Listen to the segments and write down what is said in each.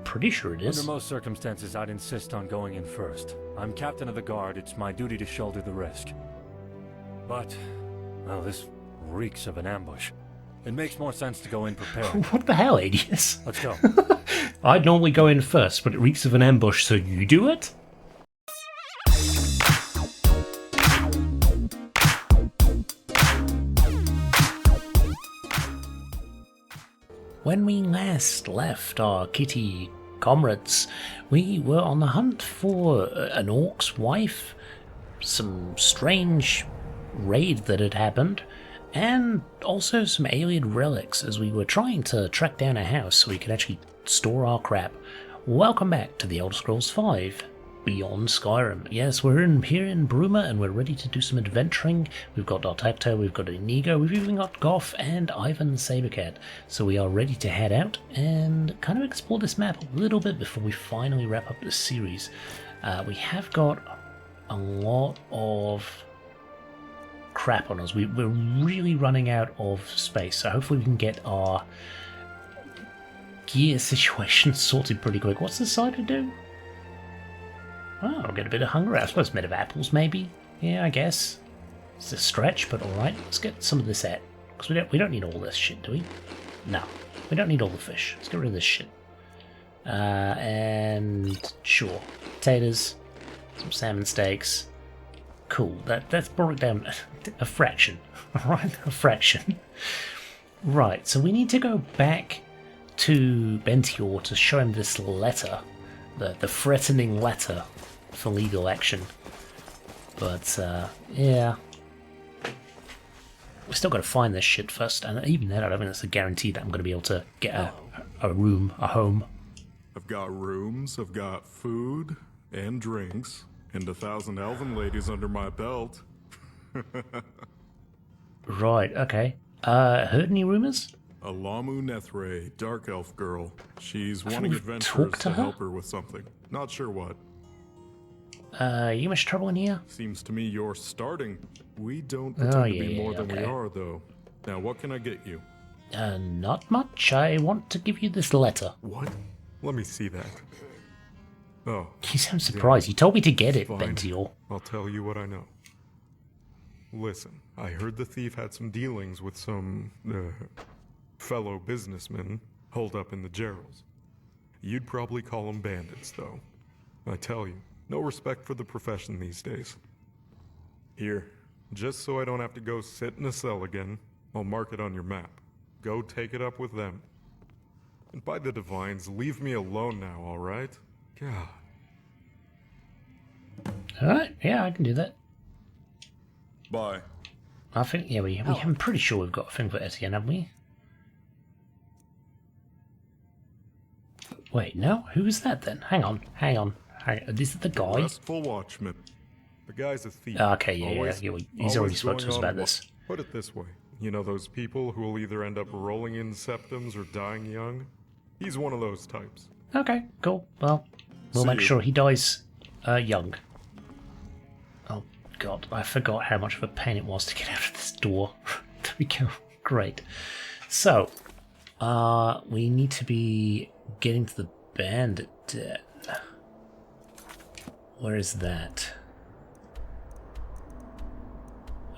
pretty sure it is. Under most circumstances, I'd insist on going in first. I'm captain of the guard, it's my duty to shoulder the risk. But, well, this reeks of an ambush. It makes more sense to go in prepared. What the hell, Adius? Let's go. I'd normally go in first, but it reeks of an ambush, so you do it? When we last left our kitty comrades, we were on the hunt for an orc's wife, some strange raid that had happened, and also some alien relics as we were trying to track down a house so we could actually store our crap. Welcome back to The Elder Scrolls V Beyond Skyrim. Yes, we're here in Bruma and we're ready to do some adventuring. We've got Artecto, we've got Inigo, we've even got Goff and Ivan the Sabercat. So we are ready to head out and kind of explore this map a little bit before we finally wrap up this series. We have got a lot of crap on us. We're really running out of space, so hopefully we can get our gear situation sorted pretty quick. What's the cider do? Oh, I'll get a bit of hunger out. I suppose made of apples, maybe? Yeah, I guess. It's a stretch, but alright. Let's get some of this out. Because we don't need all this shit, do we? No. We don't need all the fish. Let's get rid of this shit. And sure. Potatoes. Some salmon steaks. Cool. That's brought it down a fraction. Alright? A fraction. Right, so we need to go back to Bentior to show him this letter. The threatening letter for legal action. But, yeah. We still got to find this shit first, and even then I don't think that's a guarantee that I'm going to be able to get a room, a home. I've got rooms, I've got food, and drinks, and 1,000 elven ladies under my belt. Right, okay. Heard any rumors? A Lamu Nethray, dark elf girl. She's wanting adventurers to help her with something. Not sure what. You much trouble in here? Seems to me you're starting. We don't pretend to be more than we are, though. Now, what can I get you? Not much. I want to give you this letter. What? Let me see that. Oh. You sound surprised. You told me to get it, Fine. Bentior. I'll tell you what I know. Listen, I heard the thief had some dealings with some, fellow businessmen holed up in the Gerals. You'd probably call them bandits, though. I tell you, no respect for the profession these days. Here, just so I don't have to go sit in a cell again, I'll mark it on your map. Go take it up with them. And by the divines, leave me alone now, alright? God. Alright, yeah, I can do that. Bye. I think, yeah, I'm pretty sure we've got a thing for Etienne, haven't we? Wait, no? Who is that then? Hang on. Is it the guy? Restful watchman. The guy's a thief. Okay, yeah, he's already spoke to us about this. Put it this way. You know those people who will either end up rolling in septums or dying young? He's one of those types. Okay, cool. Well, we'll make sure he dies young. Oh, God, I forgot how much of a pain it was to get out of this door. There we go. Great. So, we need to be getting to the bandit den. Where is that?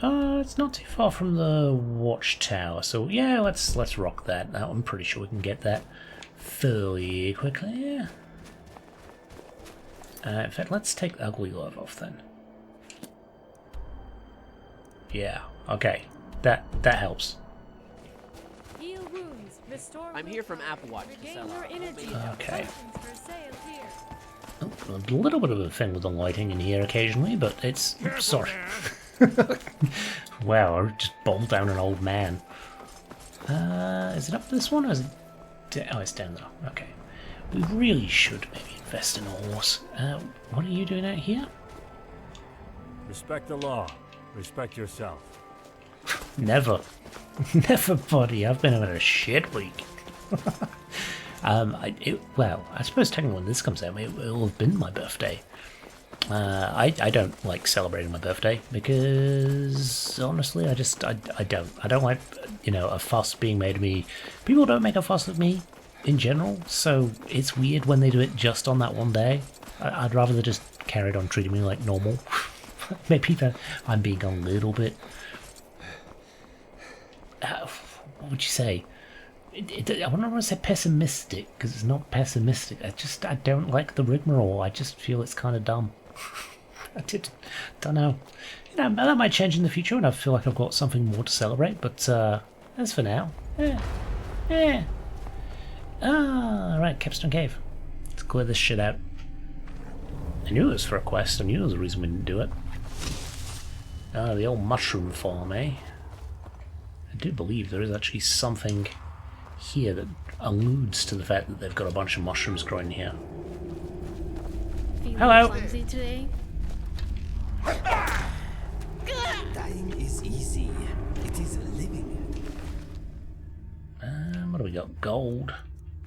It's not too far from the watchtower, so yeah, let's rock that. I'm pretty sure we can get that fairly quickly. In fact, let's take the ugly glove off then. Yeah, okay, that helps. I'm here from Applewatch to sell our Okay. Oh, a little bit of a thing with the lighting in here occasionally, but it's... sorry. Wow, I just bombed down an old man. Is it up this one, or is it... oh, it's down there. Okay. We really should maybe invest in a horse. What are you doing out here? Respect the law. Respect yourself. Never. Never, buddy. I've been having a shit week. Well, I suppose technically when this comes out, it'll have been my birthday. I don't like celebrating my birthday because honestly, I don't like, a fuss being made of me. People don't make a fuss of me in general, so it's weird when they do it just on that one day. I'd rather they just carried on treating me like normal. Maybe that I'm being a little bit... what would you say? I wouldn't want to say pessimistic, because it's not pessimistic. I don't like the rigmarole. I just feel it's kind of dumb. Don't know. You know, that might change in the future when I feel like I've got something more to celebrate, but as for now, right, Capstone Cave. Let's clear this shit out. I knew it was for a quest. I knew there was a reason we didn't do it. The old mushroom farm, eh? I do believe there is actually something here that alludes to the fact that they've got a bunch of mushrooms growing here. Hello. Clumsy today? Dying is easy. It is living. What do we got? Gold.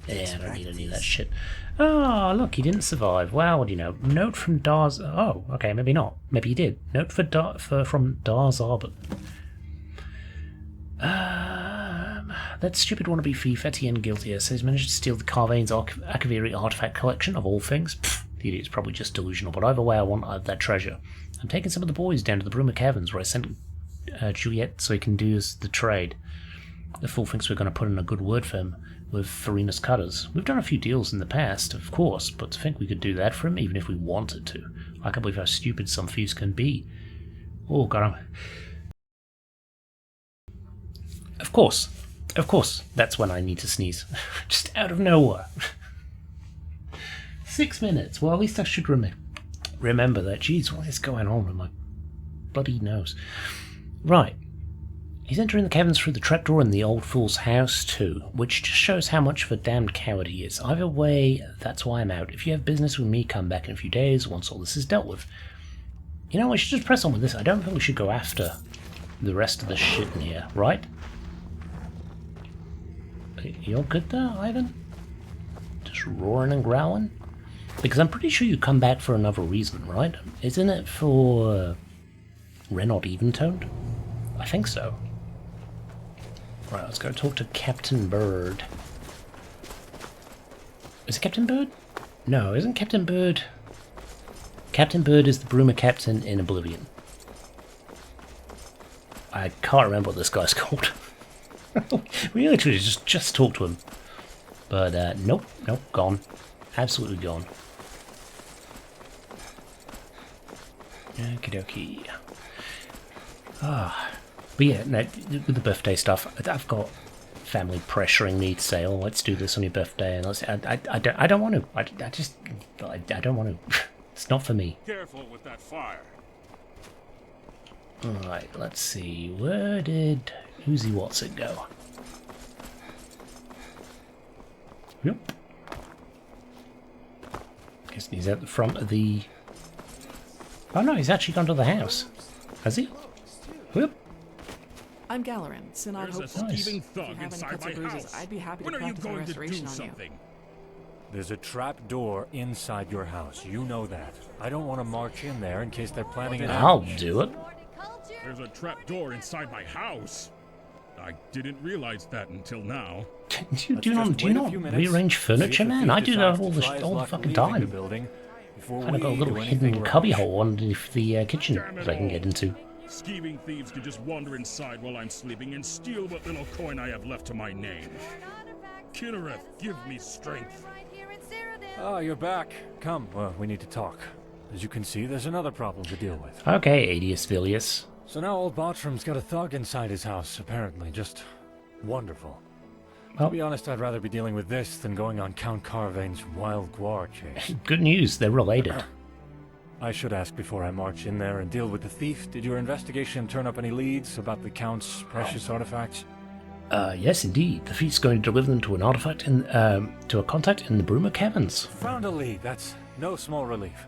Yeah, I don't need any of that shit. Oh, look, he didn't survive. Wow, what do you know? Note from Dar's... Oh, okay, maybe not. Maybe he did. Note from Dar's Arbor. That stupid wannabe thief, Etienne Guiltier, says he's managed to steal the Carvane's Akaviri artifact collection, of all things. Pfft, the idiot's probably just delusional, but either way I want that treasure. I'm taking some of the boys down to the Bruma Caverns, where I sent Juliet so he can do the trade. The fool thinks we're going to put in a good word for him with Farina's cutters. We've done a few deals in the past, of course, but to think we could do that for him, even if we wanted to. I can't believe how stupid some thieves can be. Oh, God. Of course, that's when I need to sneeze. Just out of nowhere. 6 minutes. Well, at least I should remember that. Jeez, what is going on with my bloody nose? Right. He's entering the caverns through the trapdoor in the old fool's house too, which just shows how much of a damned coward he is. Either way, that's why I'm out. If you have business with me, come back in a few days once all this is dealt with. You know, I should just press on with this. I don't think we should go after the rest of the shit in here, right? You all good there, Ivan? Just roaring and growling? Because I'm pretty sure you come back for another reason, right? Isn't it for Renaud Eventoned? I think so. Right, let's go talk to Captain Bird. Is it Captain Bird? No, isn't Captain Bird... Captain Bird is the Bruma captain in Oblivion. I can't remember what this guy's called. We literally just talked to him. But, nope, gone. Absolutely gone. Okie dokie. But yeah, no, with the birthday stuff, I've got family pressuring me to say, "Oh, let's do this on your birthday," and I don't want to. I don't want to. It's not for me. Careful with that fire. All right, let's see. Where did Uzi Watson go? Yep. Guess he's at the front of the. Oh no, he's actually gone to the house. Has he? Whoop. I'm Gallerant, and I hope There's a thieving thug inside my house. I'd be happy When to are you practice my going to do restoration on you. something? There's a trap door inside your house. You know that. I don't want to march in there in case they're planning an I'll ambush. do it. There's a trap door inside my house. I didn't realize that until now. Do you not rearrange furniture, man? I do that all the fucking time. Kind of got a little hidden cubbyhole underneath the kitchen that I can get into. Scheming thieves could just wander inside while I'm sleeping and steal what little coin I have left to my name. Kinnereth, give me strength. Oh, you're back. Come, well, we need to talk. As you can see, there's another problem to deal with. Okay, Adius Vilius. So now old Bartram's got a thug inside his house, apparently. Just wonderful. Well, To be honest, I'd rather be dealing with this than going on Count Carvane's wild guar chase. good news, they're related. I should ask before I march in there and deal with the thief. Did your investigation turn up any leads about the Count's precious artifacts? Yes, indeed. The thief's going to deliver them to an artifact to a contact in the Bruma Caverns. Found a lead. That's no small relief.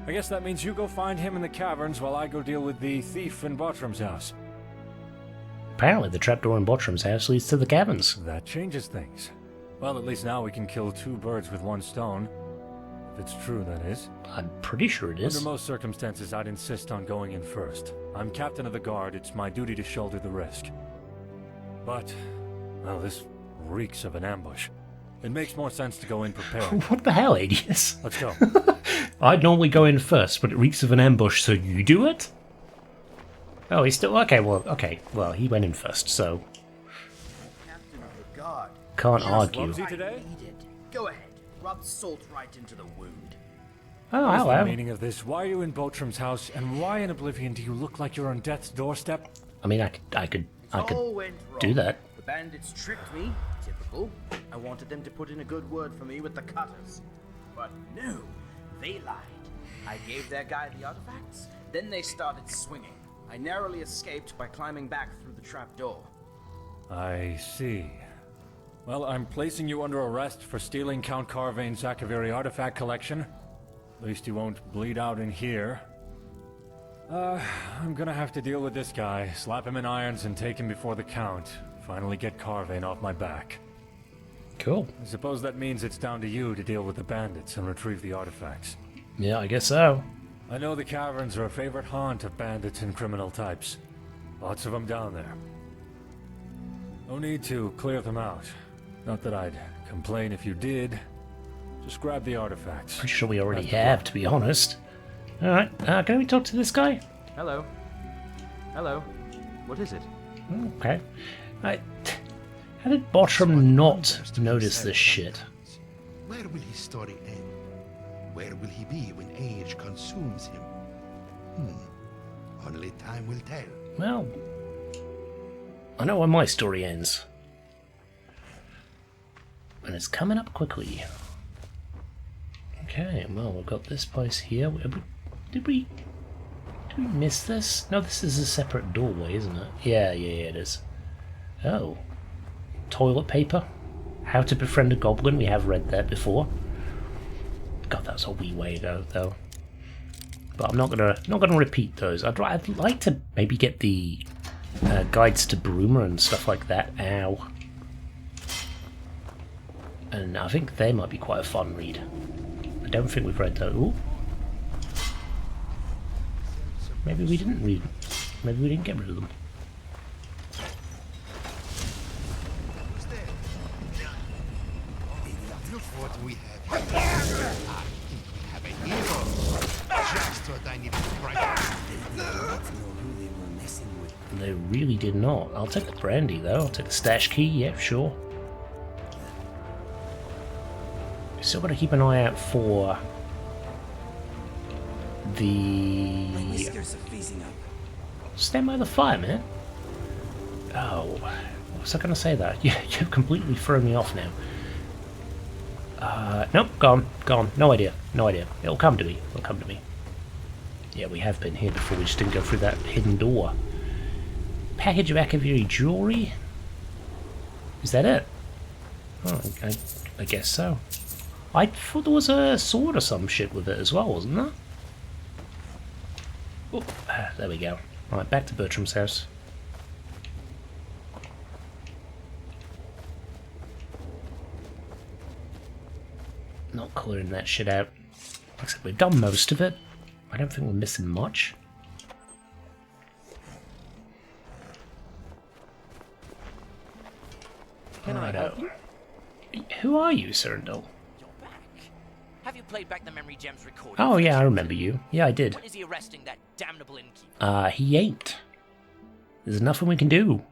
I guess that means you go find him in the caverns while I go deal with the thief in Bartram's house. Apparently, the trapdoor in Bartram's house leads to the caverns. That changes things. Well, at least now we can kill two birds with one stone. If it's true, that is. I'm pretty sure it is. Under most circumstances, I'd insist on going in first. I'm captain of the guard. It's my duty to shoulder the risk. But, well, this reeks of an ambush. It makes more sense to go in prepared. What the hell, Adius? Let's go. I'd normally go in first, but it reeks of an ambush, so you do it? Oh, he's still... Okay, well, he went in first, so... Captain of the guard. Can't argue. Clumsy today? Go ahead. Rub salt right into the wound. Oh, What is the hello. meaning of this? Why are you in Boatram's house, and why in Oblivion do you look like you're on death's doorstep? I mean, I could All went wrong. do that. The bandits tricked me. Typical. I wanted them to put in a good word for me with the cutters. But no, they lied. I gave their guy the artifacts, then they started swinging. I narrowly escaped by climbing back through the trap door. I see. Well, I'm placing you under arrest for stealing Count Carvain's Akaviri artifact collection. At least you won't bleed out in here. I'm gonna have to deal with this guy, slap him in irons and take him before the Count. Finally get Carvain off my back. Cool. I suppose that means it's down to you to deal with the bandits and retrieve the artifacts. Yeah, I guess so. I know the caverns are a favorite haunt of bandits and criminal types. Lots of them down there. No need to clear them out. Not that I'd complain if you did. Just grab the artifacts. Pretty sure we already have, to be honest. Alright, can we talk to this guy? Hello. Hello. What is it? Okay. How did Bottram not notice this shit? Where will his story end? Where will he be when age consumes him? Only time will tell. Well, I know where my story ends. And it's coming up quickly. Okay, well, we've got this place here. Did we miss this? No, this is a separate doorway, isn't it? Yeah, it is. Oh. Toilet paper. How to befriend a goblin. We have read that before. God, that was a wee way ago, though. But I'm not gonna repeat those. I'd like to maybe get the guides to Bruma and stuff like that. Ow. And I think they might be quite a fun read. I don't think we've read those. Ooh. Maybe we didn't read them. Maybe we didn't get rid of them. Look what we have here. I think we have a hero. Just what I needed right. They really did not. I'll take the brandy though. I'll take the stash key. Yeah, sure. Still got to keep an eye out for the... My whiskers are freezing up. Stand by the fire, man. Oh, what was I going to say that? You've completely thrown me off now. Nope, gone. No idea. It'll come to me. Yeah, we have been here before. We just didn't go through that hidden door. Package of Akaviri jewelry. Is that it? Oh, I guess so. I thought there was a sword or some shit with it as well, wasn't there? Oh, there we go. Right, back to Bertram's house. Not clearing that shit out. Like I said, we've done most of it. I don't think we're missing much. Can I help you? Who are you, Cyrindel? You're back. Have you played back the Memory Gems recording? Oh yeah, I remember you. Yeah, I did. When is he arresting that damnable innkeeper? He ain't. There's nothing we can do.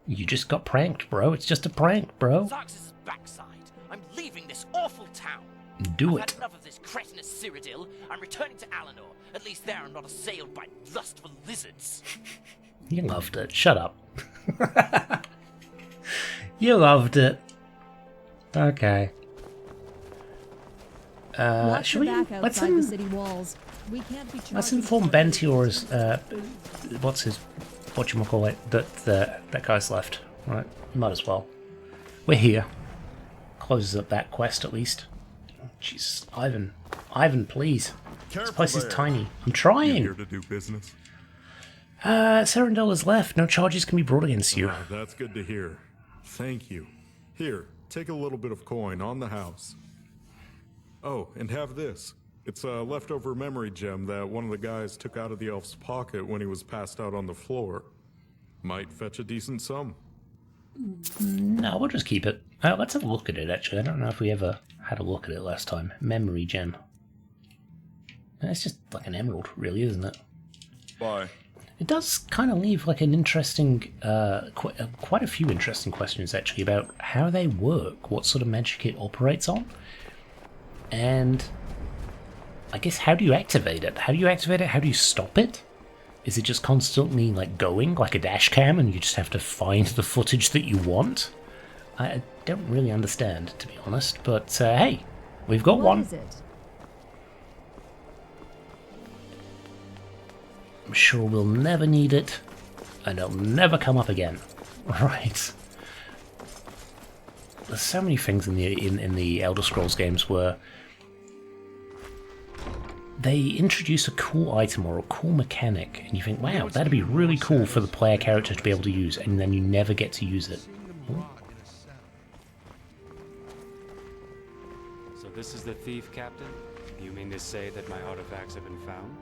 You just got pranked, bro. It's just a prank, bro. Zarx's backside. I'm leaving this awful town. Do I've it. had enough of this cretinous Cyrodiil. I'm returning to Alinor. At least there I'm not assailed by lustful lizards. You loved it. Shut up. You loved it. Okay. Should we? Let's the city walls. We can't be let's inform Bentior's. Whatchamacallit, that guy's left. Right, might as well. We're here. Closes up that quest at least. Jesus, Ivan, please. This place is tiny. I'm trying. You here to do business? Cyrindel has left. No charges can be brought against you. That's good to hear. Thank you. Here, take a little bit of coin on the house. Oh, and have this. It's a leftover memory gem that one of the guys took out of the elf's pocket when he was passed out on the floor. Might fetch a decent sum. No, we'll just keep it. Let's have a look at it, actually. I don't know if we ever had a look at it last time. Memory gem. It's just like an emerald, really, isn't it? Bye. It does kind of leave like an interesting, quite a few interesting questions, actually, about how they work, what sort of magic it operates on, and I guess how do you activate it? How do you activate it? How do you stop it? Is it just constantly like going like a dash cam and you just have to find the footage that you want? I don't really understand, to be honest, but hey, we've got one. What is it? I'm sure we'll never need it, and it'll never come up again. Right. There's so many things in the Elder Scrolls games where they introduce a cool item or a cool mechanic, and you think, wow, that'd be really cool for the player character to be able to use, and then you never get to use it. So this is the thief, Captain? You mean to say that my artifacts have been found?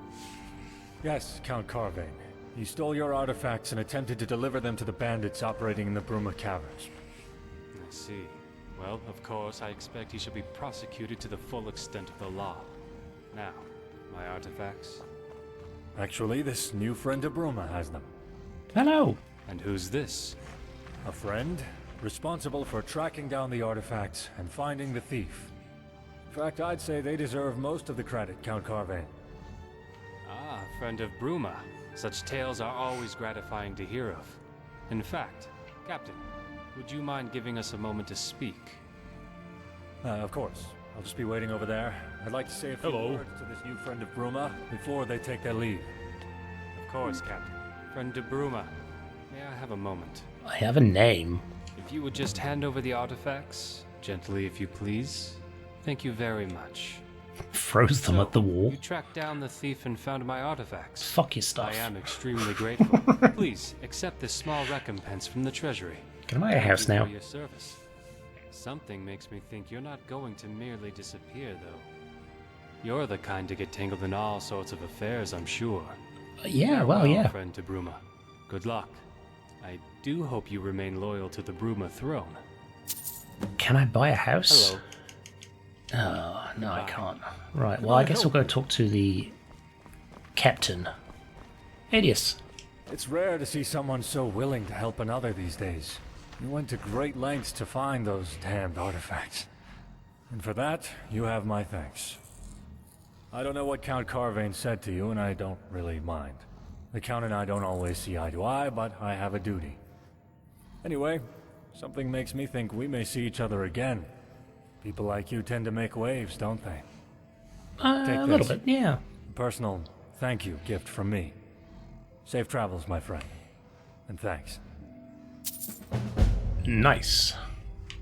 Yes, Count Carvain. He stole your artifacts and attempted to deliver them to the bandits operating in the Bruma caverns. I see. Well, of course, I expect he should be prosecuted to the full extent of the law. Now, my artifacts? Actually, this new friend of Bruma has them. Hello! And who's this? A friend responsible for tracking down the artifacts and finding the thief. In fact, I'd say they deserve most of the credit, Count Carvain. Ah, friend of Bruma. Such tales are always gratifying to hear of. In fact, Captain, would you mind giving us a moment to speak? Of course. I'll just be waiting over there. I'd like to say a few words to this new friend of Bruma before they take their leave. Of course, Captain. Friend de Bruma, may I have a moment? I have a name. If you would just hand over the artifacts, gently if you please. Thank you very much. Throws them at the wall. You tracked down the thief and found my artifacts. Fuck your stuff. I am extremely grateful. Please, accept this small recompense from the treasury. Get out of my house now. For your service. Something makes me think you're not going to merely disappear, though. You're the kind to get tangled in all sorts of affairs, I'm sure. Yeah, well, yeah. Friend to Bruma. Good luck. I do hope you remain loyal to the Bruma throne. Can I buy a house? Hello. Oh, no, I can't. Right, well, I guess we'll go talk to the captain. Adius. It's rare to see someone so willing to help another these days. You went to great lengths to find those damned artifacts. And for that, you have my thanks. I don't know what Count Carvain said to you, and I don't really mind. The Count and I don't always see eye to eye, but I have a duty. Anyway, something makes me think we may see each other again. People like you tend to make waves, don't they? A little bit, yeah. A personal thank you gift from me. Safe travels, my friend. And thanks. Nice.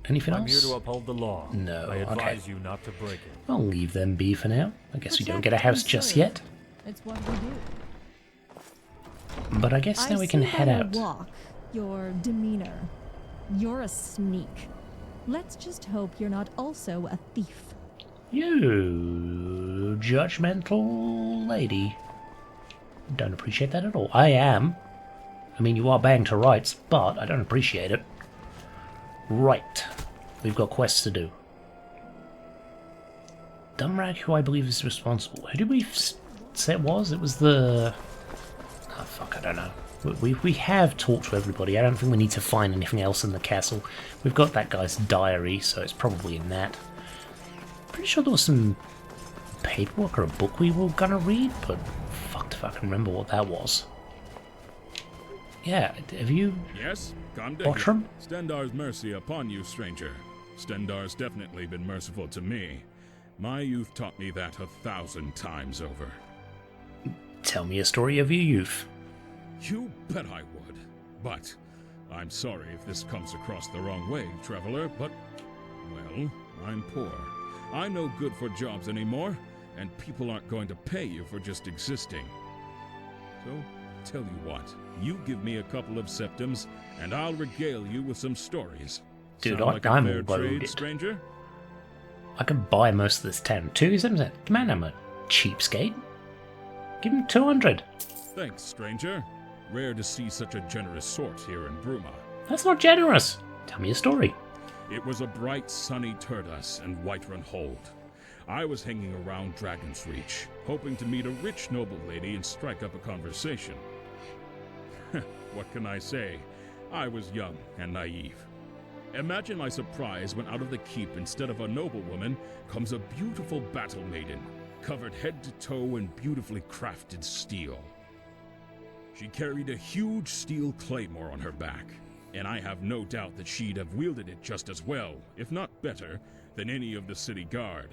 Anything else? I'm here to uphold the law. No, I advise okay. you not to break it. I'll leave them be for now. I guess we don't get a house just yet. It's what we do. But I guess now we can head out. Your walk, your demeanor. You're a sneak. Let's just hope you're not also a thief. You judgmental lady. Don't appreciate that at all. I am. I mean, you are banged to rights, but I don't appreciate it. Right. We've got quests to do. Dumrag, who I believe is responsible. Who did we say it was? It was the... Oh, fuck, I don't know. We have talked to everybody. I don't think we need to find anything else in the castle. We've got that guy's diary, so it's probably in that. Pretty sure there was some paperwork or a book we were gonna read, but fucked if I can remember what that was. Yeah, have you... Yes, come to Bottram? Stendar's mercy upon you, stranger. Stendar's definitely been merciful to me. My youth taught me that 1,000 times over. Tell me a story of your youth. You bet I would. But I'm sorry if this comes across the wrong way, traveler, but, well, I'm poor. I'm no good for jobs anymore, and people aren't going to pay you for just existing. So, tell you what, you give me a couple of septims, and I'll regale you with some stories. Dude, Sound like a I'm fair trade, loaded. stranger? I can buy most of this town. 2 septims? Man, I'm a cheapskate. Give him 200. Thanks, stranger. Rare to see such a generous sort here in Bruma. That's not generous. Tell me a story. It was a bright, sunny Turdus and Whiterun Hold. I was hanging around Dragon's Reach, hoping to meet a rich noble lady and strike up a conversation. What can I say? I was young and naive. Imagine my surprise when out of the keep, instead of a noblewoman, comes a beautiful battle maiden, covered head to toe in beautifully crafted steel. She carried a huge steel claymore on her back, and I have no doubt that she'd have wielded it just as well, if not better, than any of the city guard.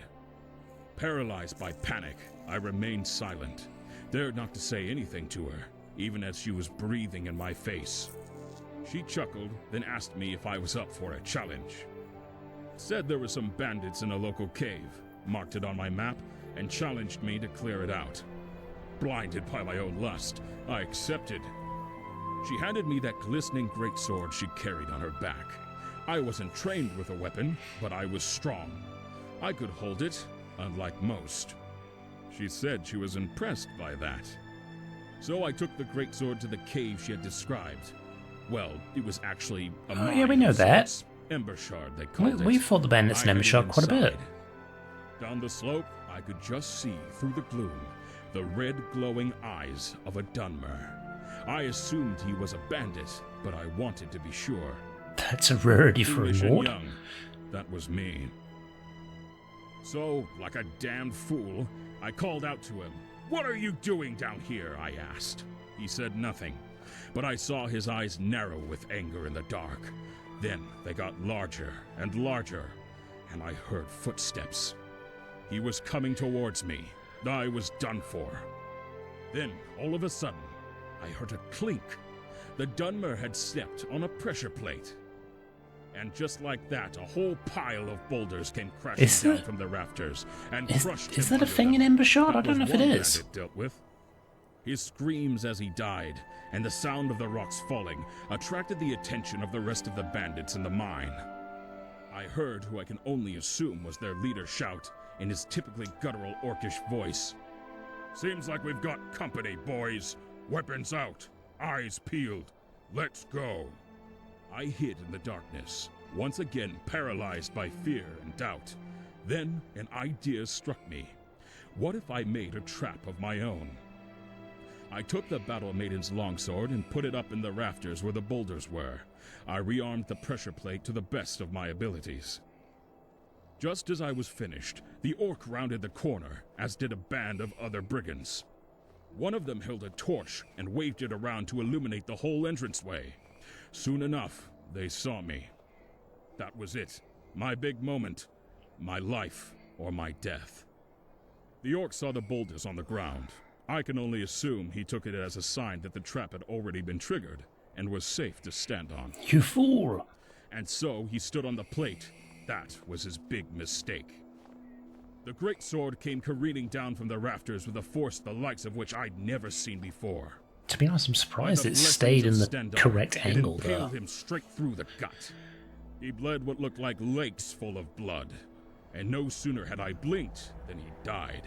Paralyzed by panic, I remained silent, dared not to say anything to her, even as she was breathing in my face. She chuckled, then asked me if I was up for a challenge. Said there were some bandits in a local cave, marked it on my map, and challenged me to clear it out. Blinded by my own lust, I accepted. She handed me that glistening greatsword she carried on her back. I wasn't trained with a weapon, but I was strong. I could hold it, unlike most. She said she was impressed by that. So I took the greatsword to the cave she had described. Well, it was actually a mine. Yeah, we know that. Ember Shard, they called it. We fought the bandits in Ember Shard quite a bit. Down the slope, I could just see, through the gloom, the red glowing eyes of a Dunmer. I assumed he was a bandit, but I wanted to be sure. That's a rarity for a Nord. Young, that was me. So, like a damned fool, I called out to him. "What are you doing down here?" I asked. He said nothing, but I saw his eyes narrow with anger in the dark. Then they got larger and larger, and I heard footsteps. He was coming towards me. I was done for. Then, all of a sudden, I heard a clink. The Dunmer had stepped on a pressure plate. And just like that, a whole pile of boulders came crashing down from the rafters and crushed him. Is that a thing in Ember Shard? I don't know if it is. It dealt with. His screams as he died, and the sound of the rocks falling, attracted the attention of the rest of the bandits in the mine. I heard who I can only assume was their leader shout, in his typically guttural orcish voice. "Seems like we've got company, boys. Weapons out, eyes peeled. Let's go." I hid in the darkness, once again paralyzed by fear and doubt. Then an idea struck me. What if I made a trap of my own? I took the Battle Maiden's longsword and put it up in the rafters where the boulders were. I rearmed the pressure plate to the best of my abilities. Just as I was finished, the orc rounded the corner, as did a band of other brigands. One of them held a torch and waved it around to illuminate the whole entranceway. Soon enough, they saw me. That was it. My big moment. My life or my death. The orc saw the boulders on the ground. I can only assume he took it as a sign that the trap had already been triggered and was safe to stand on. You fool! And so he stood on the plate. That was his big mistake. The great sword came careening down from the rafters with a force the likes of which I'd never seen before. To be honest, I'm surprised it stayed in the correct angle there. It impaled him straight through the gut. He bled what looked like lakes full of blood, and no sooner had I blinked than he died.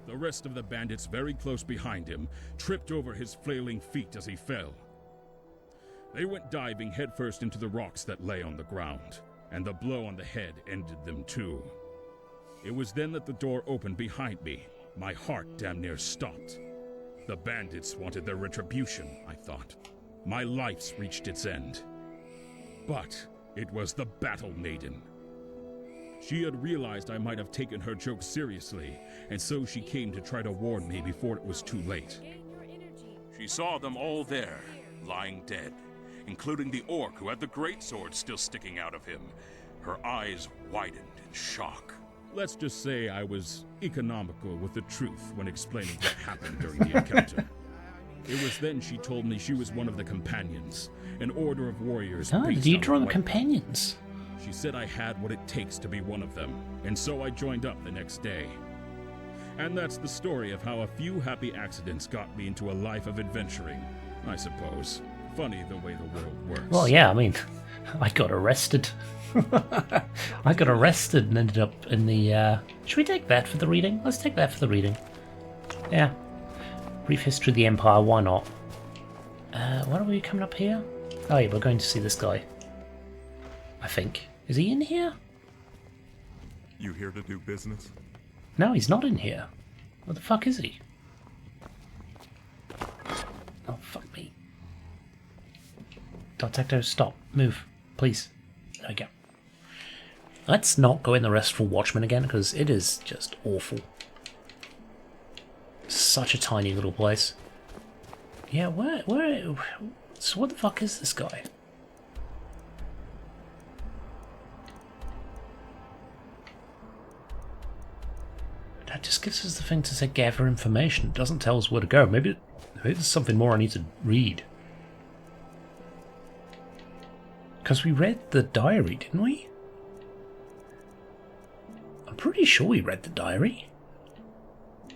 The rest of the bandits very close behind him tripped over his flailing feet as he fell. They went diving headfirst into the rocks that lay on the ground, and the blow on the head ended them too. It was then that the door opened behind me. My heart damn near stopped. The bandits wanted their retribution, I thought. My life's reached its end. But it was the Battle Maiden. She had realized I might have taken her joke seriously, and so she came to try to warn me before it was too late. She saw them all there, lying dead, including the orc who had the greatsword still sticking out of him. Her eyes widened in shock. Let's just say I was economical with the truth when explaining what happened during the encounter. It was then she told me she was one of the companions, an order of warriors. Oh, did you draw the companions? She said I had what it takes to be one of them, and so I joined up the next day. And that's the story of how a few happy accidents got me into a life of adventuring, I suppose. Funny the way the world works. Well, yeah, I mean, I got arrested. I got arrested and ended up in the... Should we take that for the reading? Let's take that for the reading. Yeah. Brief history of the Empire, why not? What are we coming up here? Oh yeah, we're going to see this guy. I think. Is he in here? You here to do business? No, he's not in here. What the fuck is he? Oh, fuck me. Detective, stop. Move. Please. There we go. Let's not go in the Restful Watchman again, because it is just awful. Such a tiny little place. Yeah, where... So what the fuck is this guy? That just gives us the thing to say gather information. It doesn't tell us where to go. Maybe there's something more I need to read. Because we read the diary, didn't we? I'm pretty sure we read the diary. It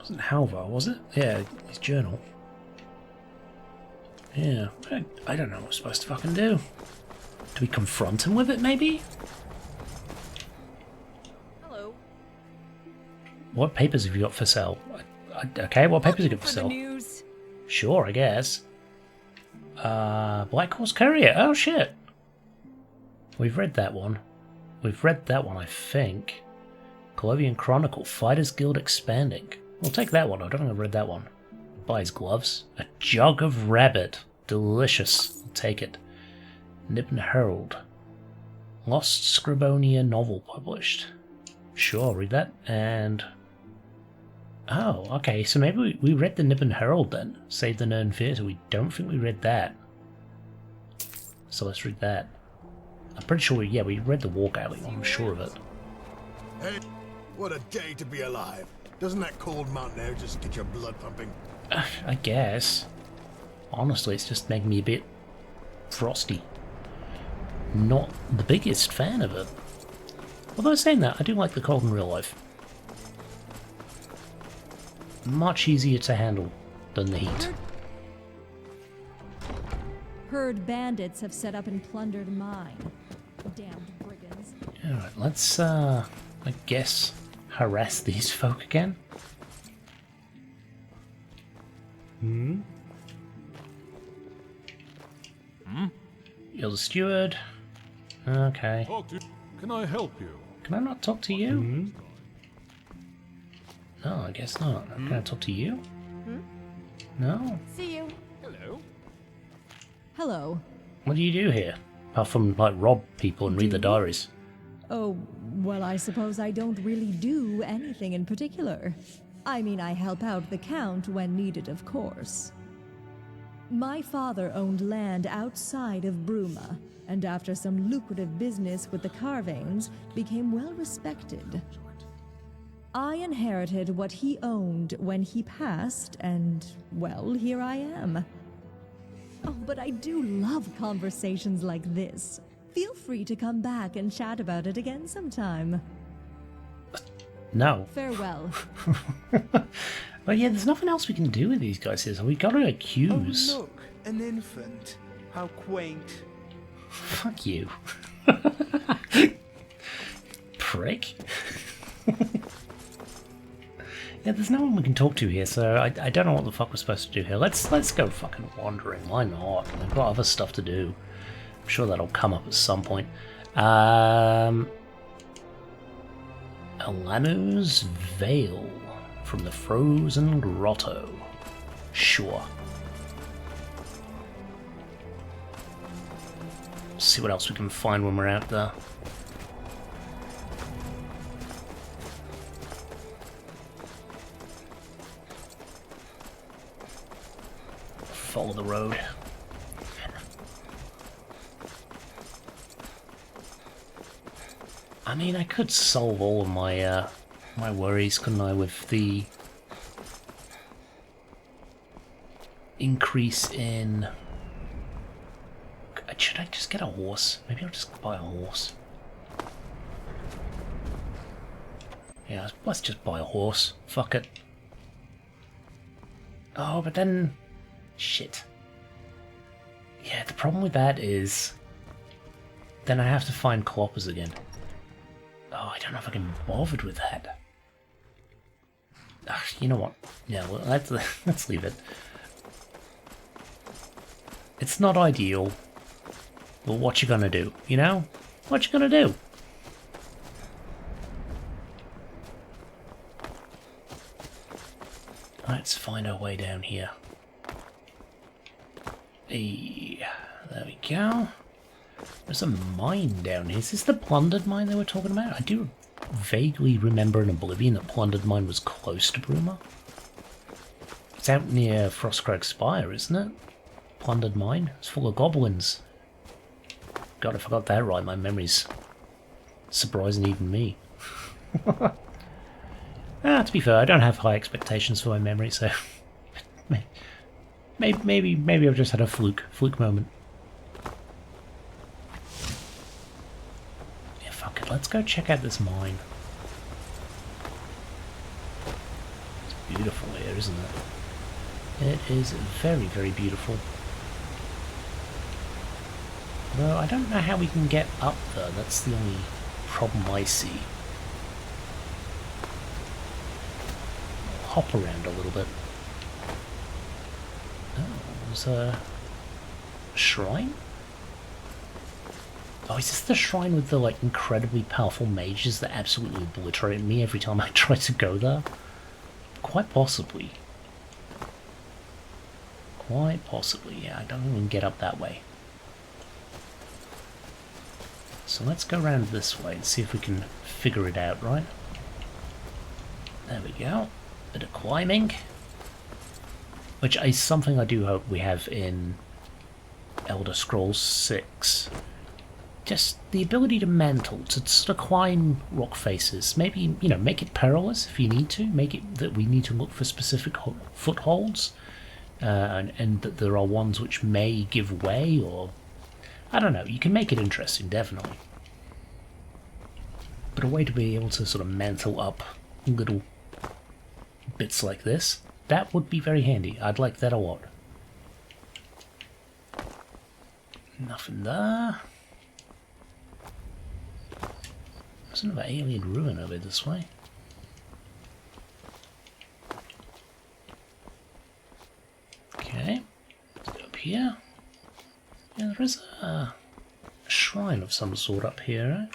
wasn't Halvar, was it? Yeah, his journal. Yeah, I don't know what we're supposed to fucking do. Do we confront him with it, maybe? Hello. What papers have you got for sale? Okay, what papers have you got for sale? News. Sure, I guess. Black Horse Courier. Oh, shit. We've read that one. We've read that one, I think. Colovian Chronicle. Fighters Guild Expanding. We'll take that one. I don't think I've read that one. Buy his gloves. A jug of rabbit. Delicious. I'll take it. Nibn Herald. Lost Scribonia novel published. Sure, I'll read that. And... oh, okay, so maybe we read the Nibn Herald then. Save the Nern Theatre. We don't think we read that. So let's read that. I'm pretty sure we read the Walk Alley one, I'm sure of it. Hey, what a day to be alive. Doesn't that cold mountain air just get your blood pumping? I guess. Honestly, it's just making me a bit frosty. Not the biggest fan of it. Although saying that, I do like the cold in real life. Much easier to handle than the heat. Heard bandits have set up and plundered mine. Damned brigands. Alright, let's, I guess, harass these folk again. Hmm? Hmm? You're the steward. Okay. Can I help you? Can I not talk to you? Hmm? No, I guess not. Can I talk to you? No? See you. Hello. Hello. What do you do here? Apart from, like, rob people and read the diaries. Oh, well, I suppose I don't really do anything in particular. I mean, I help out the Count when needed, of course. My father owned land outside of Bruma, and after some lucrative business with the Carvanes, became well respected. I inherited what he owned when he passed, and, well, here I am. Oh, but I do love conversations like this. Feel free to come back and chat about it again sometime. No. Farewell. But yeah, there's nothing else we can do with these guys here, so we gotta accuse. Oh, look, an infant. How quaint. Fuck you. Prick. Yeah, there's no one we can talk to here, so I don't know what the fuck we're supposed to do here. Let's go fucking wandering. Why not? We've got other stuff to do. I'm sure that'll come up at some point. Alanu's Veil from the Frozen Grotto. Sure. See what else we can find when we're out there. Follow the road. I mean, I could solve all of my my worries, couldn't I, with the increase in... Should I just get a horse? Maybe I'll just buy a horse. Yeah, let's just buy a horse. Fuck it. Oh, but then... Shit. Yeah, the problem with that is... Then I have to find Cloppers again. Oh, I don't know if I can be bothered with that. Ugh, you know what? Yeah, well, let's leave it. It's not ideal. But what you gonna do, you know? What you gonna do? Let's find our way down here. Hey, there we go. There's a mine down here. Is this the plundered mine they were talking about? I do vaguely remember in Oblivion that plundered mine was close to Bruma. It's out near Frostcrag Spire, isn't it? Plundered mine. It's full of goblins. God, if I got that right, my memory's surprising even me. To be fair, I don't have high expectations for my memory, so maybe I've just had a fluke moment. Yeah, fuck it. Let's go check out this mine. It's beautiful here, isn't it? It is very, very beautiful. Though I don't know how we can get up there. That's the only problem I see. Hop around a little bit. Oh, there's a shrine? Oh, is this the shrine with the, like, incredibly powerful mages that absolutely obliterate me every time I try to go there? Quite possibly. Quite possibly, yeah. I don't even get up that way. So let's go around this way and see if we can figure it out, right? There we go. Bit of climbing. Which is something I do hope we have in Elder Scrolls 6. Just the ability to mantle, to sort of climb rock faces. Maybe, you know, make it perilous if you need to. Make it that we need to look for specific footholds. And that there are ones which may give way, or... I don't know, you can make it interesting, definitely. But a way to be able to sort of mantle up little bits like this, that would be very handy. I'd like that a lot. Nothing there. There's another alien ruin over this way. Okay, let's go up here. Yeah, there is a shrine of some sort up here, right?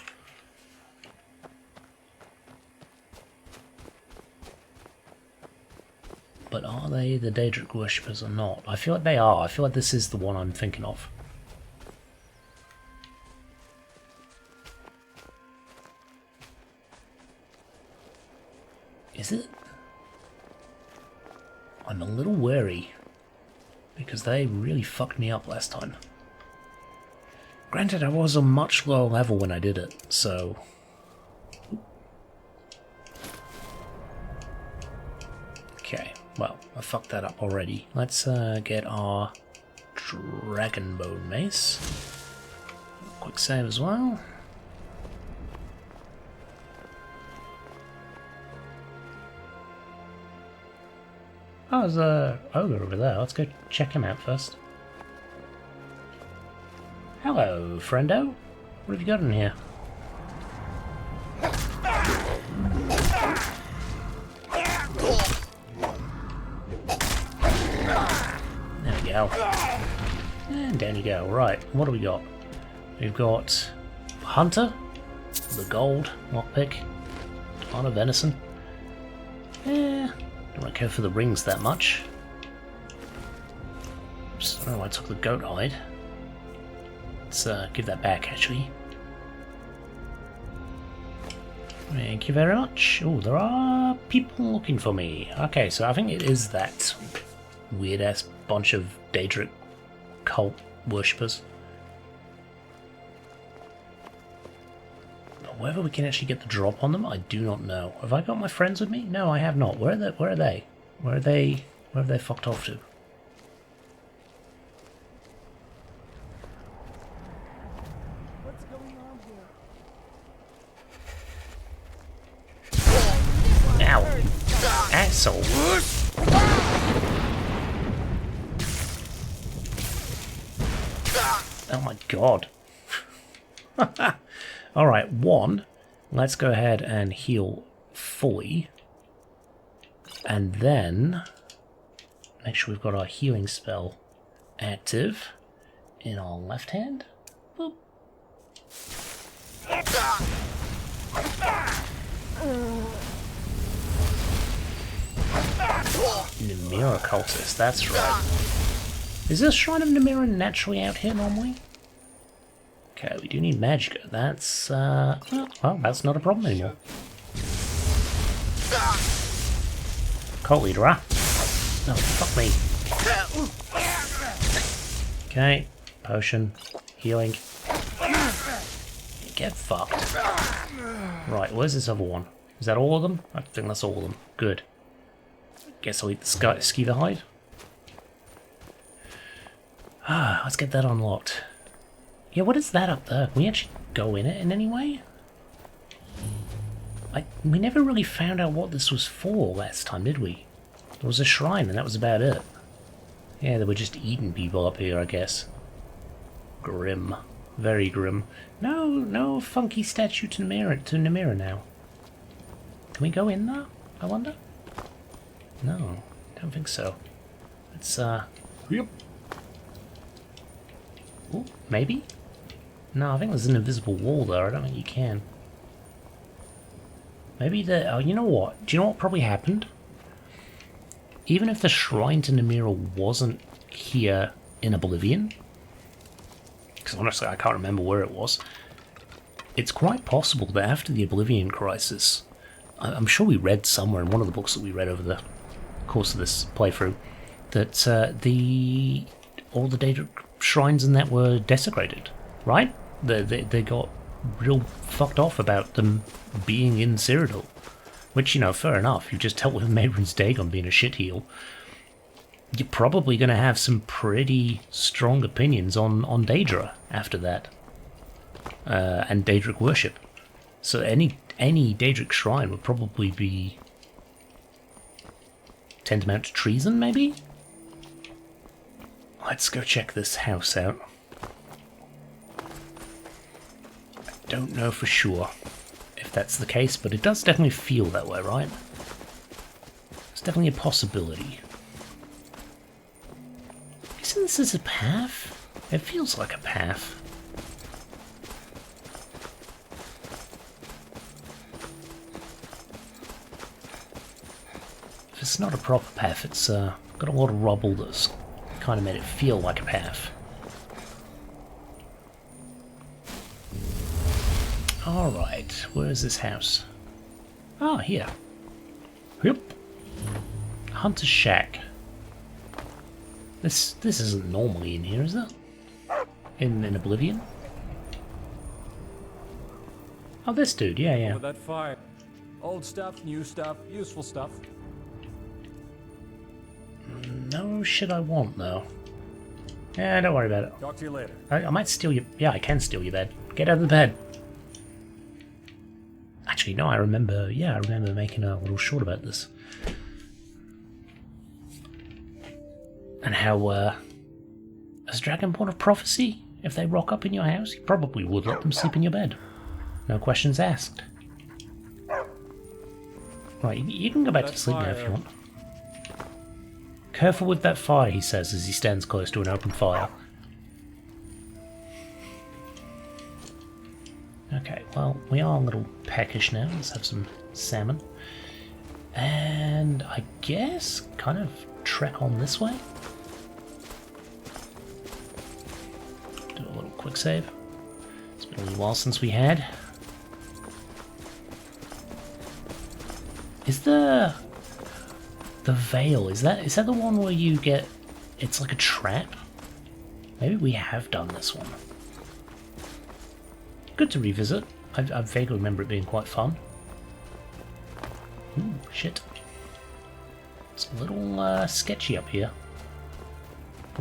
But are they the Daedric worshippers or not? I feel like they are. I feel like this is the one I'm thinking of. Is it? I'm a little wary, because they really fucked me up last time. Granted, I was a much lower level when I did it, so... Okay, well, I fucked that up already. Let's get our Dragonbone Mace. Quick save as well. Oh, there's a ogre over there. Let's go check him out first. Hello, friendo. What have you got in here? There we go. And down you go. Right, what do we got? We've got Hunter, the gold, lockpick, ton of venison. Don't really care for the rings that much. Oops, I don't know why I took the goat hide. Let's give that back, actually. Thank you very much. Oh, there are people looking for me. Okay, so I think it is that weird-ass bunch of Daedric cult worshippers. But whether we can actually get the drop on them, I do not know. Have I got my friends with me? No, I have not. Where are they? Where are they? Where have they fucked off to? Ow! Asshole! Oh my god. Alright, let's go ahead and heal fully. And then make sure we've got our healing spell active in our left hand. Boop. Namira cultist, that's right. Is this Shrine of Namira naturally out here normally? Okay, we do need Magicka. That's, well, that's not a problem anymore. Cult leader, huh? No, fuck me. Okay, potion, healing. Get fucked. Right, where's this other one? Is that all of them? I think that's all of them. Good. Guess I'll eat the skeever hide. Ah, let's get that unlocked. Yeah, what is that up there? Can we actually go in it in any way? We never really found out what this was for last time, did we? There was a shrine and that was about it. Yeah, they were just eating people up here, I guess. Grim. Very grim. No funky statue to Namira now. Can we go in there, I wonder? No, don't think so. Let's, Yep. Ooh, maybe? No, I think there's an invisible wall there. I don't think you can. Maybe the... Oh, you know what? Do you know what probably happened? Even if the shrine to Namira wasn't here in Oblivion, because honestly I can't remember where it was, it's quite possible that after the Oblivion crisis, I'm sure we read somewhere in one of the books that we read over the course of this playthrough, that all the Daedric shrines and that were desecrated, right? They got real fucked off about them being in Cyrodiil. Which, you know, fair enough. You just dealt with Maedhrin's Dagon being a shitheel. You're probably going to have some pretty strong opinions on Daedra after that. And Daedric worship. So any Daedric shrine would probably be tantamount to treason, maybe? Let's go check this house out. I don't know for sure if that's the case, but it does definitely feel that way, right? It's definitely a possibility. Isn't this a path? It feels like a path. If it's not a proper path, it's got a lot of rubble that's kind of made it feel like a path. Alright, where is this house? Ah, here. Yep. Hunter's Shack. This isn't normally in here, is it? In Oblivion? Oh, this dude, yeah. Over that fire. Old stuff, new stuff, useful stuff. No shit I want, though. Yeah, don't worry about it. Talk to you later. I might steal your... Yeah, I can steal your bed. Get out of the bed. Actually, no, I remember making a little short about this. And how, as Dragonborn of Prophecy, if they rock up in your house, you probably would let them sleep in your bed. No questions asked. Right, you can go back to sleep now if you want. Careful with that fire, he says as he stands close to an open fire. Okay, well, we are a little peckish now. Let's have some salmon. And I guess kind of trek on this way. Do a little quick save. It's been a little while since we had. Is the veil, is that the one where you get, it's like a trap? Maybe we have done this one. Good to revisit. I vaguely remember it being quite fun. Ooh, shit. It's a little sketchy up here.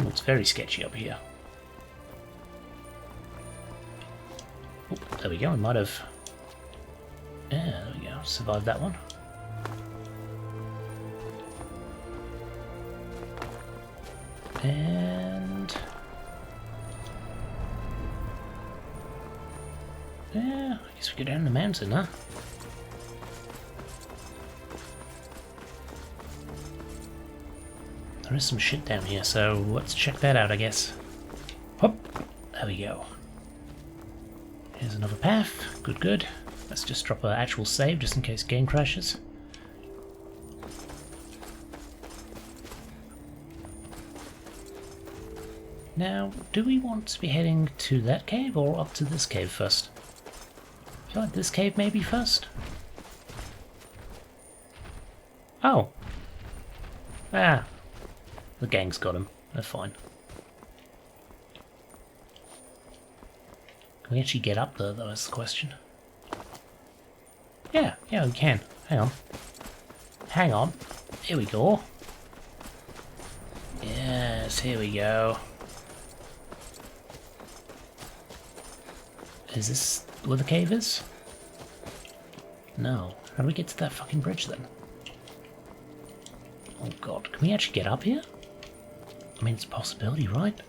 Ooh, it's very sketchy up here. Ooh, there we go, we might have... Yeah, there we go, survived that one. And... yeah, I guess we go down the mountain, huh? There is some shit down here, so let's check that out, I guess. Hop! There we go. Here's another path. Good, good. Let's just drop an actual save just in case game crashes. Now, do we want to be heading to that cave or up to this cave first? I feel like this cave maybe first? Oh. Ah. The gang's got him. They're fine. Can we actually get up there, though, is the question. Yeah, we can. Hang on. Hang on. Here we go. Yes, here we go. Is this where the cave is? No. How do we get to that fucking bridge then? Oh god, can we actually get up here? I mean, it's a possibility, right?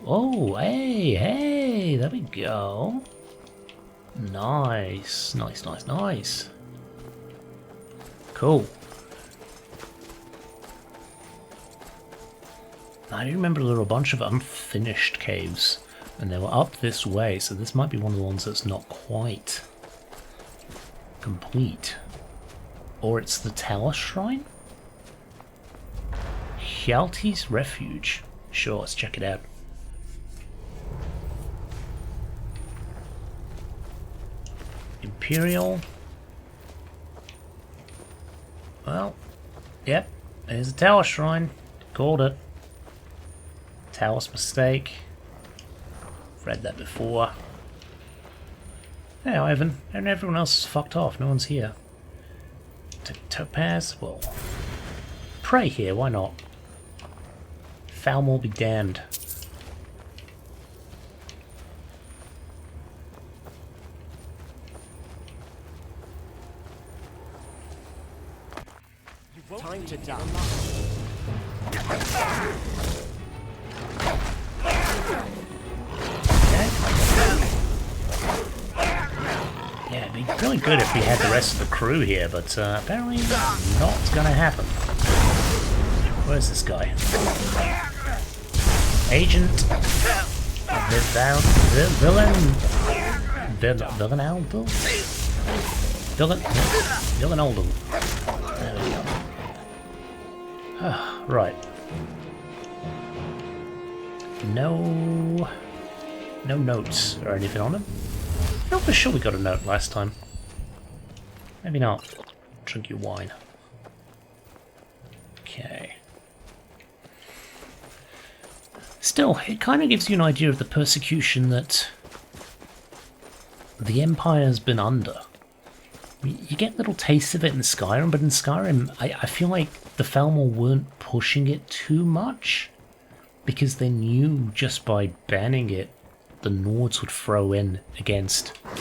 Oh, hey, there we go. Nice. Cool. I do remember there were a bunch of unfinished caves, and they were up this way, so this might be one of the ones that's not quite complete. Or it's the Tower Shrine? Hjalti's Refuge. Sure, let's check it out. Imperial. Well, yep, there's a Tower Shrine. Called it. Talos mistake. Read that before. Hey, Ivan. And everyone else is fucked off. No one's here. Topaz? Well, pray here. Why not? Falmor be damned. Time to die. Yeah, it'd be really good if we had the rest of the crew here, but apparently not gonna happen. Where's this guy? Agent Villain Oldham. There we go. Right. No notes or anything on him. I'm for sure we got a note last time. Maybe not. Drink your wine. Okay. Still, it kind of gives you an idea of the persecution that the Empire's been under. You get little tastes of it in Skyrim, but in Skyrim, I feel like the Falmor weren't pushing it too much, because they knew just by banning it, the Nords would throw in against the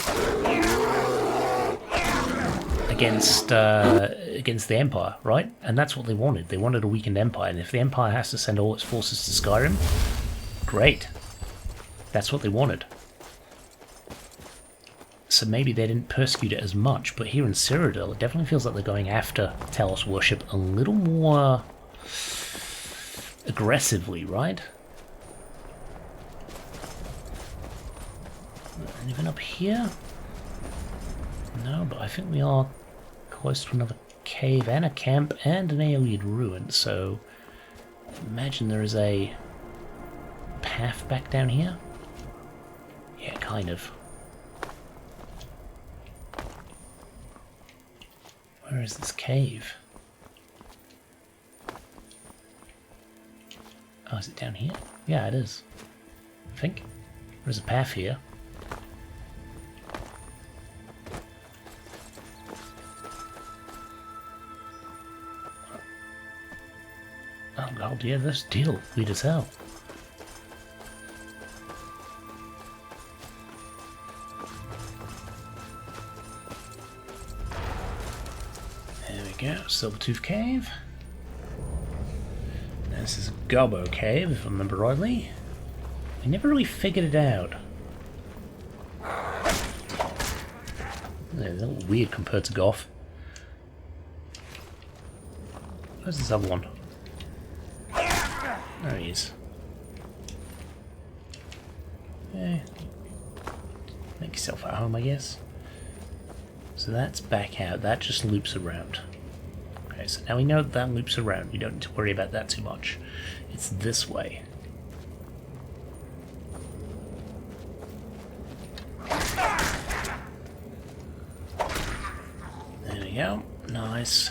Empire, right? And that's what they wanted. They wanted a weakened Empire, and if the Empire has to send all its forces to Skyrim, great. That's what they wanted. So maybe they didn't persecute it as much, but here in Cyrodiil, it definitely feels like they're going after Talos worship a little more aggressively, right? Anything up here? No, but I think we are close to another cave and a camp and an Aeolian ruin, so I imagine there is a path back down here? Yeah, kind of. Where is this cave? Oh, is it down here? Yeah, it is. I think. There's a path here. Oh god, yeah, this deal. Weird as hell. There we go, Silvertooth Cave. This is Gobbo Cave, if I remember rightly. I never really figured it out. They're a little weird compared to Goth. Where's this other one? There he is. Okay. Make make yourself at home, I guess. So that's back out. That just loops around. Okay, so now we know that loops around. We don't need to worry about that too much. It's this way. There we go. Nice.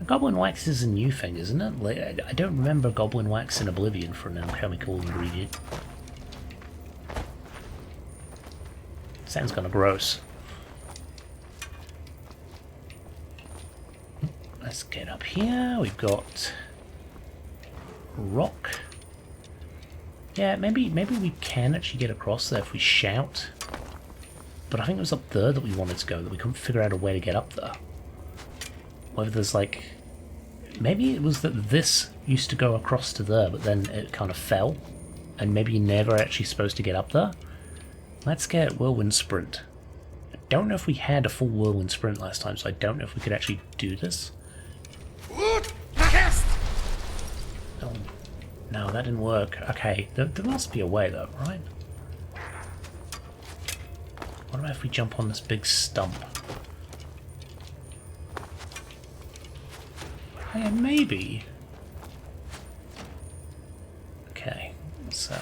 Goblin wax is a new thing, isn't it? Like, I don't remember goblin wax in Oblivion for an alchemical ingredient. Sounds kind of gross. Let's get up here. We've got rock. Yeah, maybe we can actually get across there if we shout. But I think it was up there that we wanted to go, that we couldn't figure out a way to get up there. Whether there's like... Maybe it was that this used to go across to there, but then it kind of fell. And maybe you're never actually supposed to get up there. Let's get Whirlwind Sprint. I don't know if we had a full Whirlwind Sprint last time, so I don't know if we could actually do this. Oh, no, that didn't work. Okay, there must be a way though, right? What about if we jump on this big stump? Yeah, maybe. Okay, so...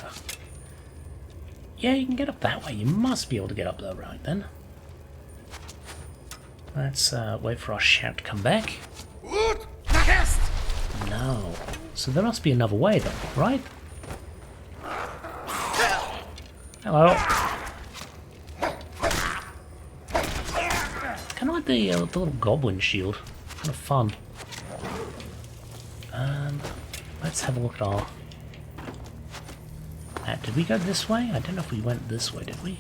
Yeah, you can get up that way. You must be able to get up there, right then. Let's wait for our shout to come back. No. So there must be another way then, right? Hello. Kind of like the little goblin shield. Kind of fun. Let's have a look at our... did we go this way? I don't know if we went this way, did we?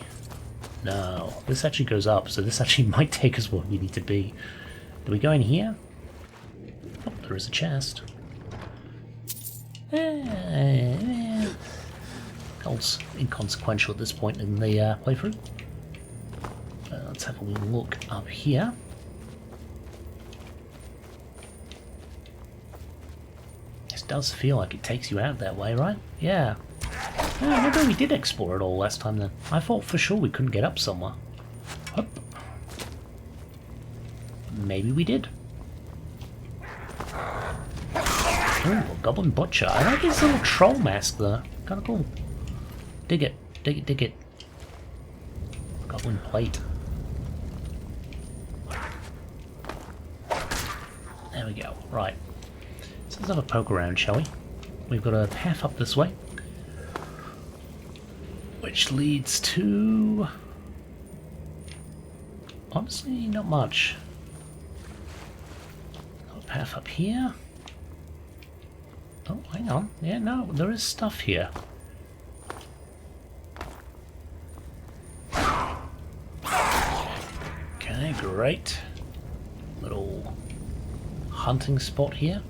No. This actually goes up, so this actually might take us where we need to be. Do we go in here? Oh, there is a chest. Gold's inconsequential at this point in the playthrough. Let's have a look up here. This does feel like it takes you out that way, right? Yeah. Oh, maybe we did explore it all last time then. I thought for sure we couldn't get up somewhere. Up. Maybe we did. Ooh, a Goblin Butcher. I like his little troll mask there. Kinda cool. Dig it. Dig it, dig it. Goblin Plate. There we go. Right. So let's have a poke around, shall we? We've got a path up this way. Which leads to... honestly, not much. Got a path up here. Oh, hang on. Yeah, no, there is stuff here. Okay, great. Little hunting spot here.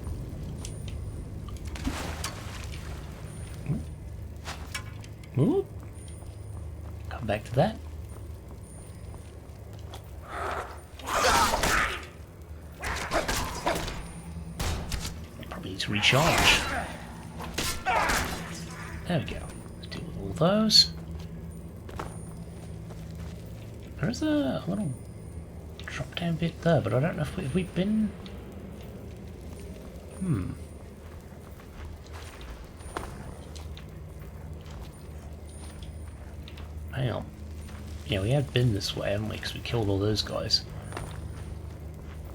Ooh. Come back to that. Probably need to recharge. There we go. Let's deal with all those. There's a little drop down bit there, but I don't know if we've been... Hang on. Yeah, we have been this way, haven't we? Because we killed all those guys.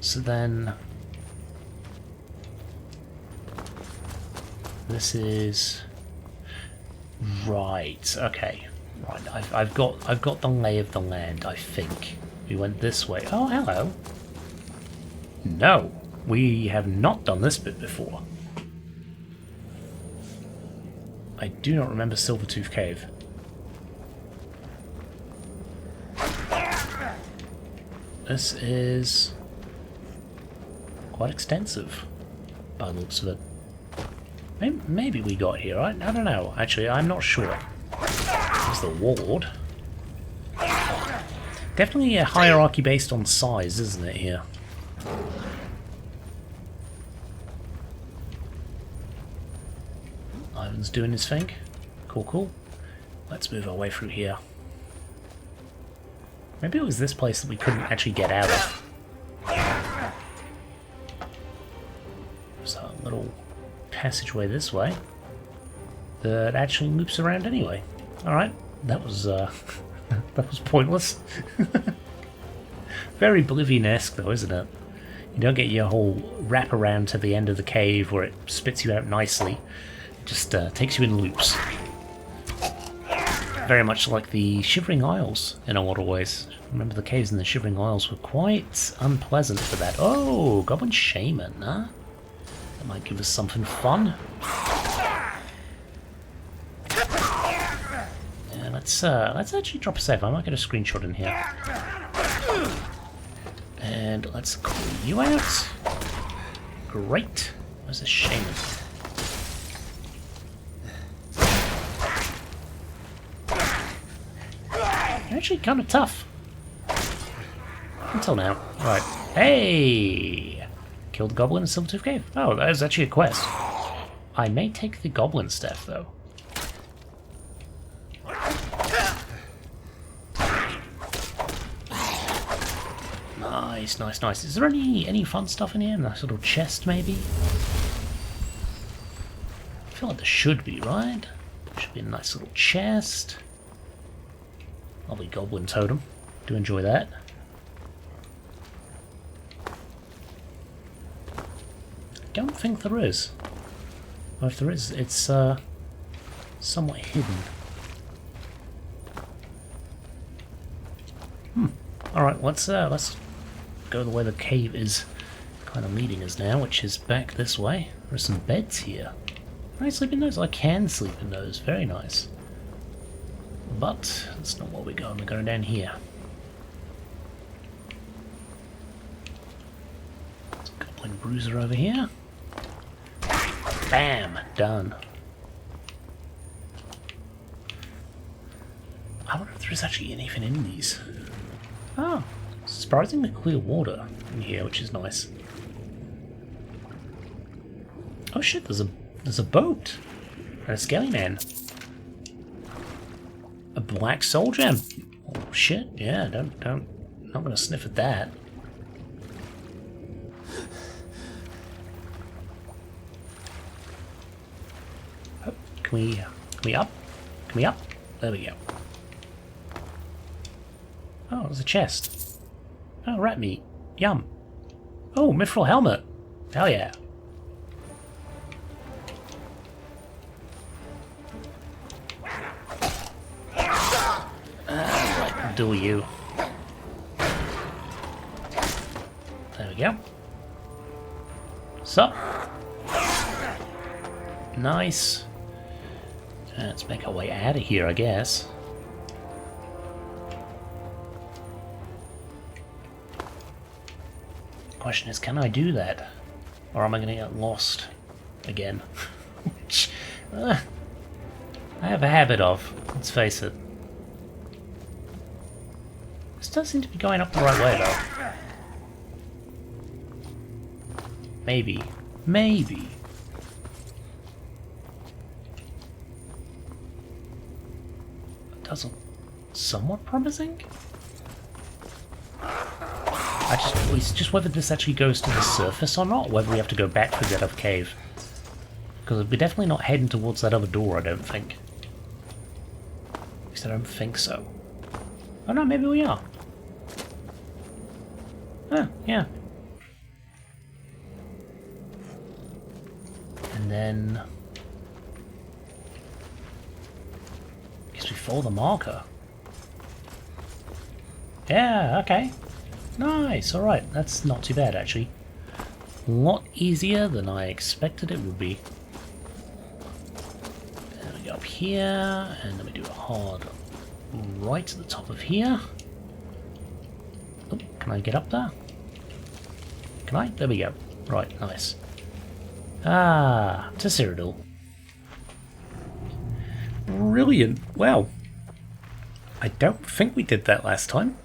So then... this is... right, okay. Right, I've got the lay of the land, I think. We went this way. Oh, hello. No, we have not done this bit before. I do not remember Silvertooth Cave. This is quite extensive, by the looks of it. Maybe we got here, I don't know. Actually, I'm not sure. There's the ward. Definitely a hierarchy based on size, isn't it, here? Ivan's doing his thing. Cool, cool. Let's move our way through here. Maybe it was this place that we couldn't actually get out of. There's a little passageway this way that actually loops around anyway. Alright, that was that was pointless. Very Oblivion-esque though, isn't it? You don't get your whole wrap around to the end of the cave where it spits you out nicely. It just takes you in loops. Very much like the Shivering Isles in a lot of ways. Remember the caves in the Shivering Isles were quite unpleasant for that. Oh, Goblin Shaman, huh? That might give us something fun. Yeah, let's actually drop a save. I might get a screenshot in here. And let's call you out. Great. Where's the Shaman? Actually kind of tough. Until now. Right. Hey! Killed the Goblin in Silvertooth Cave. Oh, that is actually a quest. I may take the Goblin staff, though. Nice, nice, nice. Is there any fun stuff in here? Nice little chest, maybe? I feel like there should be, right? Should be a nice little chest. Lovely Goblin totem. Do enjoy that. I don't think there is. Or if there is, it's somewhat hidden. Alright, let's go the way the cave is kind of leading us now, which is back this way. There's some beds here. Can I sleep in those? I can sleep in those. Very nice. But that's not where we're going. We're going down here. There's a Goblin Bruiser over here. Bam! Done. I wonder if there's actually anything in these. Oh, surprisingly clear water in here, which is nice. Oh shit! There's a boat and a skelly man. A black soul gem. Oh shit! Yeah, don't. Not gonna sniff at that. Oh, can we up? Can we up? There we go. Oh, there's a chest. Oh, rat meat. Yum. Oh, mithril helmet. Hell yeah. Right, do you. There we go. Sup? Nice. Let's make our way out of here, I guess. Question is, can I do that? Or am I going to get lost again? Which I have a habit of, let's face it. This does seem to be going up the right way, though. Maybe. Maybe. That does look somewhat promising? It's just whether this actually goes to the surface or not, whether we have to go back through that other cave. Because we're definitely not heading towards that other door, I don't think. At least I don't think so. Oh no, maybe we are. Oh, yeah. And then... I guess before the marker. Yeah, okay. Nice, alright, that's not too bad actually. A lot easier than I expected it would be. And we go up here, and then we do a hard right to the top of here. Oh, can I get up there? Can I? There we go. Right, nice. Ah, to Cyrodiil. Brilliant. Wow. I don't think we did that last time.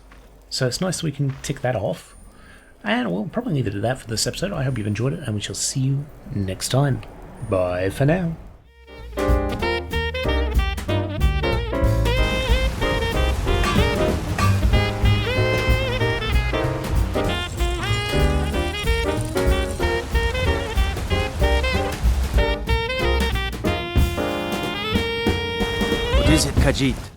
So it's nice we can tick that off. And we'll probably need to do that for this episode. I hope you've enjoyed it, and we shall see you next time. Bye for now. Visit Khajiit.